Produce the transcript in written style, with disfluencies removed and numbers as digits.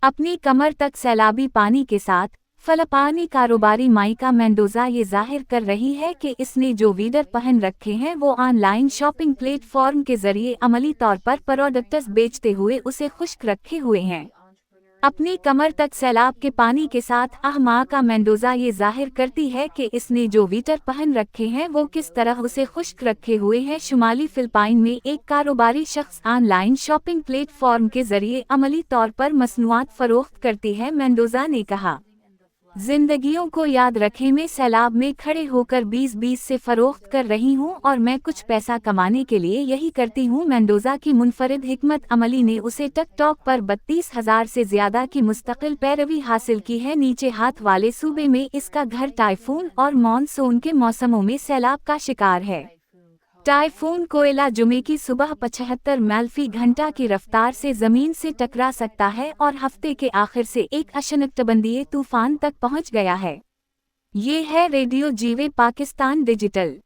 अपनी कमर तक सैलाबी पानी के साथ फिलिपाइनी कारोबारी माइका मेंडोजा ये जाहिर कर रही है कि इसने जो वीडर पहन रखे हैं वो ऑनलाइन शॉपिंग प्लेटफॉर्म के जरिए अमली तौर पर प्रोडक्ट्स बेचते हुए उसे खुश्क रखे हुए हैं। अपनी कमर तक सैलाब के पानी के साथ माइका मेंडोजा ये जाहिर करती है कि इसने जो वीटर पहन रखे हैं वो किस तरह उसे खुश्क रखे हुए हैं। शुमाली फिलिपाइन में एक कारोबारी शख्स ऑनलाइन शॉपिंग प्लेटफॉर्म के जरिए अमली तौर पर मसनूआत फरोख्त करती है। मेंडोजा ने कहा, जिंदगियों को याद रखें, मैं सैलाब में खड़े होकर 20-20 से फरोख्त कर रही हूं और मैं कुछ पैसा कमाने के लिए यही करती हूं। मेंडोजा की मुनफरिद हिकमत अमली ने उसे टिकटॉक पर 32,000 से ज्यादा की मुस्तकिल पैरवी हासिल की है। नीचे हाथ वाले सूबे में इसका घर टाइफून और मॉनसून के मौसमों में सैलाब का शिकार है। टाइफून कोयला जुमे की सुबह 75 मील फी घंटा की रफ्तार से जमीन से टकरा सकता है और हफ्ते के आखिर से एक उष्णकटिबंधीय तूफान तक पहुंच गया है। ये है रेडियो जीवे पाकिस्तान डिजिटल।